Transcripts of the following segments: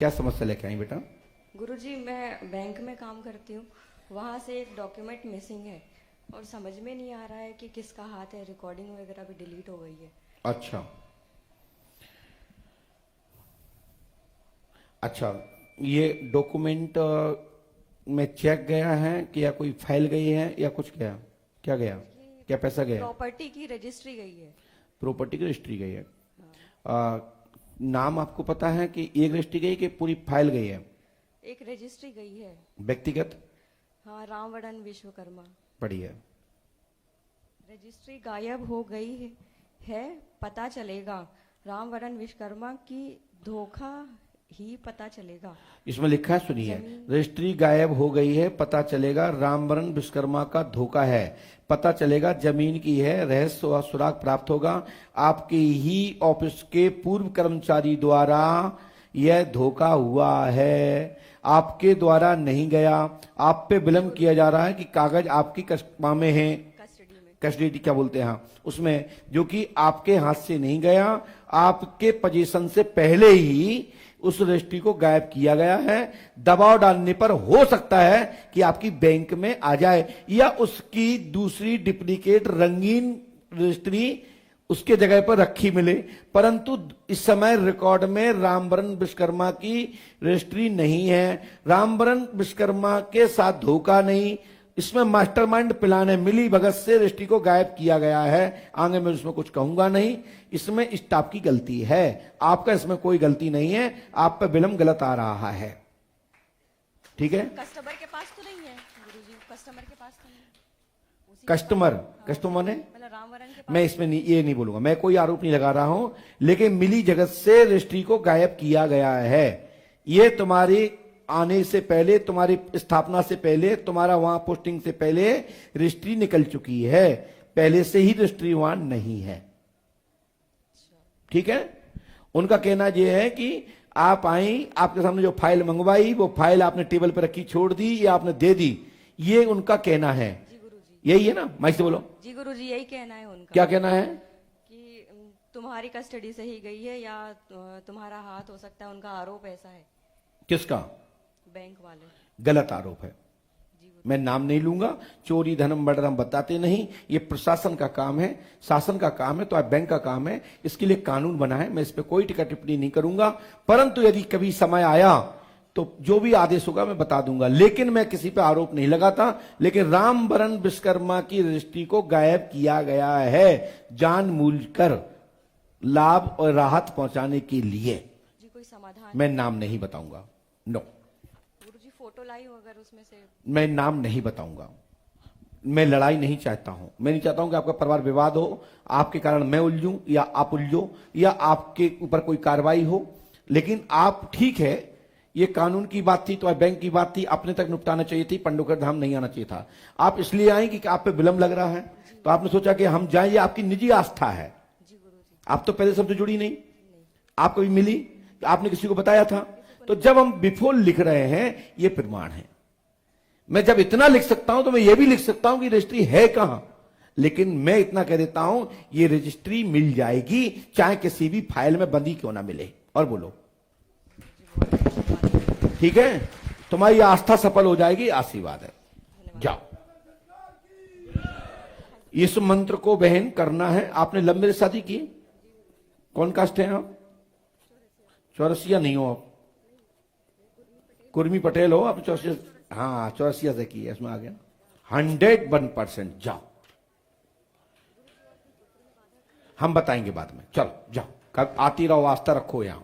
क्या समस्या लेके आई बेटा? गुरुजी, मैं बैंक में काम करती हूँ। वहाँ से एक डॉक्यूमेंट मिसिंग है और समझ में नहीं आ रहा है कि किसका हाथ है। रिकॉर्डिंग वगैरह भी डिलीट हो गई है। अच्छा अच्छा, ये डॉक्यूमेंट में चेक गया है कि या कोई फाइल गई है या कुछ गया? क्या गया? क्या पैसा गया? प्रॉपर्टी की रजिस्ट्री गई है। प्रॉपर्टी की रजिस्ट्री गई है। नाम आपको पता है कि एक रजिस्ट्री गई कि पूरी फाइल गई है? एक रजिस्ट्री गई है। व्यक्तिगत? हाँ, रामवरण विश्वकर्मा। बढ़िया। रजिस्ट्री गायब हो गई है, पता चलेगा रामवरण विश्वकर्मा की धोखा ही पता चलेगा। इसमें लिखा है, सुनिए, रजिस्ट्री गायब हो गई है, पता चलेगा रामवरण विश्वकर्मा का धोखा है, पता चलेगा जमीन की है, रहस्य व सुराग प्राप्त होगा। आपके ही ऑफिस के पूर्व कर्मचारी द्वारा यह धोखा हुआ है, आपके द्वारा नहीं गया। आप पे विलंब किया जा रहा है कि कागज आपकी कस्टमा में है, कस्टडी क्या बोलते हैं, हाँ, उसमें, जो कि आपके हाथ से नहीं गया। आपके पोजीशन से पहले ही उस रजिस्ट्री को गायब किया गया है। दबाव डालने पर हो सकता है कि आपकी बैंक में आ जाए या उसकी दूसरी डुप्लीकेट रंगीन रजिस्ट्री उसके जगह पर रखी मिले, परंतु इस समय रिकॉर्ड में रामवरण विश्वकर्मा की रजिस्ट्री नहीं है। रामवरण विश्वकर्मा के साथ धोखा नहीं, इसमें मास्टरमाइंड प्लान है, मिली भगत से रजिस्ट्री को गायब किया गया है। आगे मैं उसमें कुछ कहूंगा नहीं, इसमें स्टाफ की गलती है, आपका इसमें कोई गलती नहीं है। आप पे विलंब गलत आ रहा है, ठीक है? कस्टमर के पास तो नहीं है गुरुजी, कस्टमर के पास तो नहीं है। कस्टमर ने, मतलब रामवरण के पास। मैं इसमें नहीं, ये नहीं बोलूंगा, मैं कोई आरोप नहीं लगा रहा हूं, लेकिन मिली जगत से रजिस्ट्री को गायब किया गया है। ये तुम्हारी आने से पहले, तुम्हारी स्थापना से पहले, तुम्हारा वहां पोस्टिंग से पहले रजिस्ट्री निकल चुकी है, पहले से ही रजिस्ट्री वहां नहीं है, ठीक है? उनका कहना यह है कि आप आई, आपके सामने जो फाइल मंगवाई वो फाइल आपने टेबल पर रखी छोड़ दी या आपने दे दी, ये उनका कहना है। यही है ना? माइक से बोलो। जी गुरुजी, यही कहना है उनका। क्या कहना है? कि तुम्हारी कस्टडी से ही गई है या तुम्हारा हाथ हो सकता है, उनका आरोप ऐसा है। किसका? बैंक वाले। गलत आरोप है, मैं नाम नहीं लूंगा। चोरी धनम मर्डर हम बताते नहीं, ये प्रशासन का काम है, शासन का काम है, तो आप बैंक का काम है, इसके लिए कानून बना है। मैं इस पर कोई टिक्का टिप्पणी नहीं करूंगा, परंतु यदि कभी समय आया तो जो भी आदेश होगा मैं बता दूंगा, लेकिन मैं किसी पे आरोप नहीं लगाता। लेकिन रामवरण विश्वकर्मा की रजिस्ट्री को गायब किया गया है जानबूझकर, लाभ और राहत पहुंचाने के लिए। जी, कोई समाधान? मैं नाम नहीं बताऊंगा, नो। गुरुजी, फोटो लाई हो अगर उसमें से? मैं नाम नहीं बताऊंगा, मैं लड़ाई नहीं चाहता हूं, मैं नहीं चाहता हूं कि आपका परिवार विवाद हो, आपके कारण मैं उलझूं या आप उलझो या आपके ऊपर कोई कार्रवाई हो। लेकिन आप, ठीक है, ये कानून की बात थी तो बैंक की बात थी, अपने तक निपटाना चाहिए थी, पंडोकर धाम नहीं आना चाहिए था। आप इसलिए आए कि आप पे विलंब लग रहा है, तो आपने सोचा कि हम जाएं, ये आपकी निजी आस्था है। आप तो पहले सबसे जुड़ी नहीं, आप कभी मिली, आपने किसी को बताया था? तो जब हम बिफोर लिख रहे हैं, ये प्रमाण है। मैं जब इतना लिख सकता हूं तो मैं ये भी लिख सकता हूं कि रजिस्ट्री है कहां, लेकिन मैं इतना कह देता हूं, ये रजिस्ट्री मिल जाएगी, चाहे किसी भी फाइल में बंदी क्यों ना मिले। और बोलो, ठीक है? तुम्हारी आस्था सफल हो जाएगी, आशीर्वाद है। जाओ, इस मंत्र को बहन करना है। आपने लव मैरिज शादी की? कौन कास्ट है आप? चौरसिया नहीं हो आप, कुर्मी पटेल हो आप? चौरसिया, हाँ, चौरसिया से की है, इसमें आ गया 101%। जाओ, हम बताएंगे बाद में, चलो जाओ, कब आती रहो, आस्था रखो यहां।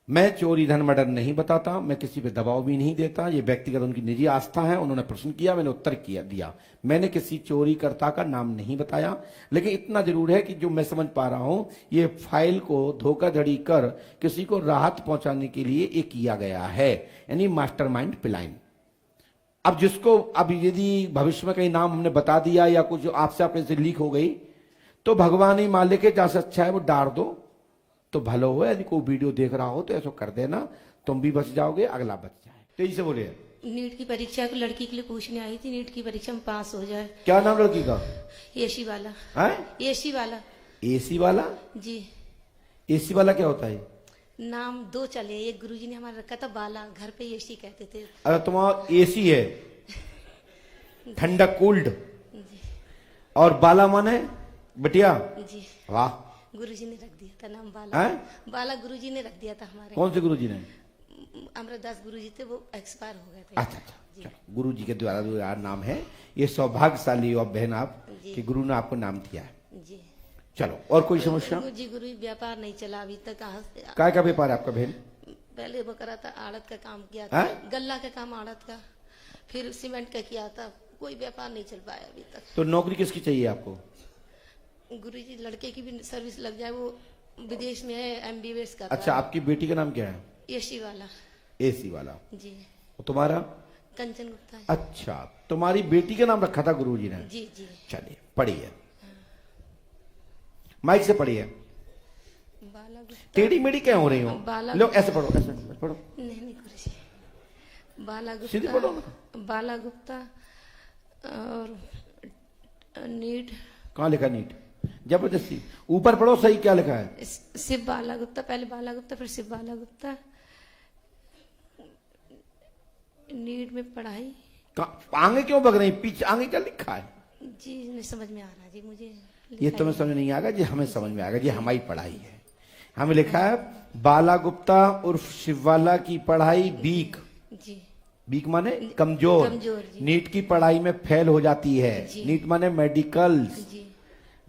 मैं चोरी धन मर्डर नहीं बताता, मैं किसी पे दबाव भी नहीं देता, ये व्यक्तिगत उनकी निजी आस्था है। उन्होंने प्रश्न किया, मैंने उत्तर दिया। मैंने किसी चोरी कर्ता का नाम नहीं बताया, लेकिन इतना जरूर है कि जो मैं समझ पा रहा हूं, ये फाइल को धोखाधड़ी कर किसी को राहत पहुंचाने के लिए ये किया गया है, यानी मास्टरमाइंड प्लान। अब जिसको, अब यदि भविष्य में कहीं नाम हमने बता दिया या कुछ आपसे अपने से लीक हो गई, तो भगवान ही मान लेके, जैसे अच्छा है वो डार दो तो भलो हो। यदि कोई वीडियो देख रहा हो तो ऐसा कर देना, तुम भी बच जाओगे, अगला बच जाए। तेजी से बोलिए। नीट की परीक्षा को लड़की के लिए पूछने आई थी, नीट की परीक्षा में पास हो जाए। क्या नाम लड़की का? एसी वाला। है? एसी वाला। एसी वाला? जी। एसी वाला क्या होता है? नाम दो चले, एक गुरुजी ने हमारा रखा था बाला, घर पे एसी कहते थे। अरे तुम्हारा एसी है, ठंडक कूल्ड, जी और बाला माने बिटिया। जी, वाह, गुरुजी ने रख दिया था नाम बाला। हैं? बाला गुरुजी ने रख दिया था हमारे। कौन से गुरुजी ने? अमरदास गुरुजी थे, वो एक्सपायर हो गए थे। अच्छा अच्छा, चलो, गुरु जी के द्वारा जो यार नाम है, ये सौभाग्यशाली हो बहन आप जी। कि गुरु ने आपको नाम दिया है। जी चलो, और कोई समस्या? गुरु व्यापार नहीं चला अभी तक। कहाँ से? काय का व्यापार है आपका बहन? पहले वो करा था, आड़त का काम किया था, हैं? गल्ला का काम आड़त का, फिर सीमेंट का किया था, कोई व्यापार नहीं चल पाया अभी तक। तो नौकरी किसकी चाहिए आपको? गुरुजी लड़के की भी सर्विस लग जाए, वो विदेश में है, एमबीबीएस का। अच्छा, आपकी बेटी का नाम क्या है? एसी वाला। एसी वाला। जी, और तुम्हारा? कंचन गुप्ता है। अच्छा, तुम्हारी बेटी का नाम रखा था गुरु जी ने? जी जी। चलिए, पढ़िए, माइक से पढ़िए। बाला गुप्ता। टेढ़ी मेढ़ी क्या हो रही हो? बाला लो ऐसे पढ़ो, ऐसे पढ़ो, नहीं नहीं गुरुजी, बाला सीधी पढ़ो गुप्ता, बाला गुप्ता और नीट। कहाँ लिखा नीट? जबरदस्ती ऊपर पढ़ो, सही क्या लिखा है? शिव बाला गुप्ता, पहले बाला गुप्ता फिर शिव बाला गुप्ता। नीट में पढ़ाई। आगे क्यों बग रही? पीछे आगे क्या लिखा है? जी नहीं समझ में आ रहा जी मुझे। ये तुम्हें समझ नहीं आएगा जी, हमें समझ में आएगा जी, हमारी पढ़ाई है। हमें लिखा है बाला गुप्ता उर्फ शिववाला की पढ़ाई वीक। जी वीक माने कमजोर। कमजोर, जी। नीट की पढ़ाई में फेल हो जाती है। जी। नीट माने मेडिकल, जी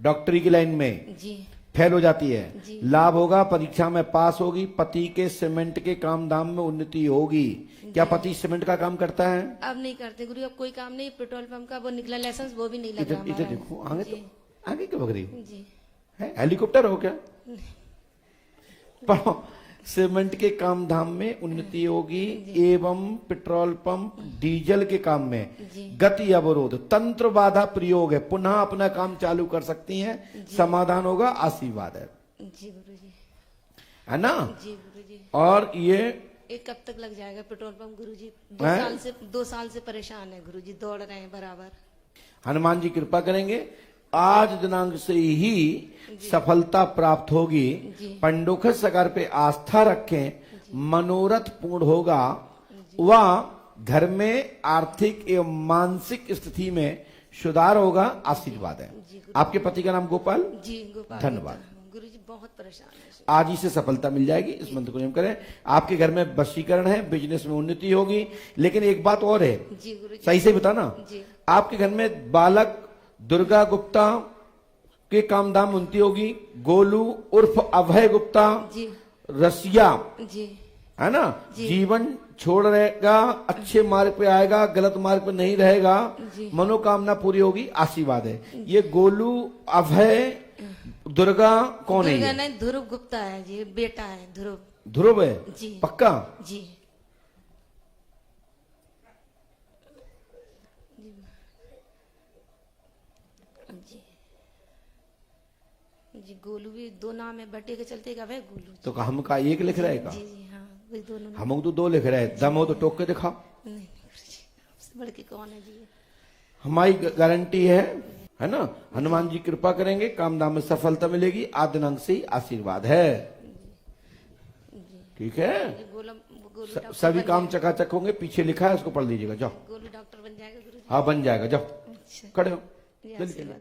डॉक्टरी की लाइन में जी फेल हो जाती है। जी। लाभ होगा, परीक्षा में पास होगी, पति के सीमेंट के काम धाम में उन्नति होगी। क्या पति सीमेंट का काम करता है? अब नहीं करते गुरु, अब कोई काम नहीं। पेट्रोल पंप का वो निकला लाइसेंस, वो भी नहीं लग इधर रहा इधर हमारा। देखो, आगे जी। तो आगे क्यों बग रही हो? जी है हेलीकॉप्टर हो क्या? पढ़ो, सीमेंट के काम धाम में उन्नति होगी एवं पेट्रोल पंप डीजल के काम में जी। गति अवरोध तंत्र बाधा प्रयोग है, पुनः अपना काम चालू कर सकती हैं। समाधान होगा, आशीर्वाद है। जी गुरु जी। है ना? जी गुरु जी। और ये एक कब तक लग जाएगा पेट्रोल पंप गुरु जी? हैं? 2 साल से परेशान है गुरु जी, दौड़ रहे हैं बराबर। हनुमान जी कृपा करेंगे, आज दिनांक से ही सफलता प्राप्त होगी। जी। पंडोखर सगर पे आस्था रखें, मनोरथ पूर्ण होगा। वह घर में आर्थिक एवं मानसिक स्थिति में सुधार होगा, आशीर्वाद है। जी गुरु। आपके पति का नाम गोपाल? जी गोपाल। धन्यवाद। गुरु जी बहुत परेशान है। आज ही से सफलता मिल जाएगी, इस मंत्र को नियम करें। आपके घर में वशीकरण है, बिजनेस में उन्नति होगी। लेकिन एक बात और है, जी गुरु जी। सही से बताना। जी आपके घर में बालक दुर्गा गुप्ता के काम धाम उन्नति होगी। गोलू उर्फ अभय गुप्ता जी रसिया, जी है ना? जी। जीवन छोड़ रहेगा, अच्छे मार्ग पे आएगा, गलत मार्ग पे नहीं रहेगा। जी। मनोकामना पूरी होगी, आशीर्वाद है। ये गोलू अभय दुर्गा कौन है? दुर्गा ये नहीं, ध्रुव गुप्ता है जी, बेटा है ध्रुव। ध्रुव है? जी। पक्का? जी जी जी। गोलू भी 2 नाम है, बटे के चलते का भाई गोलू। तो हम का एक लिख रहे का? जी जी हाँ, वही दोनों नाम। हम तो 2 लिख रहे हैं। दम हो तो टोक के दिखाओ। नहीं नहीं गुरु जी, आपसे बढ़ के कौन है जी? हमारी गारंटी है ना? हनुमान जी कृपा करेंगे, काम धाम में सफलता मिलेगी। आज दिनांक से ही आशीर्वाद है। ठीक है? ये गोलू डॉक्टर सभी बन काम जाएगा। चकाचक होंगे। पीछे लिखा है, उसको पढ़ लीजिएगा। जाओ। गोलू डॉक्टर बन जाएगा गुरु जी। हाँ, बन जाएगा। जाओ, अच्छा खड़े हो। जी, जल्दी आशीर्वाद।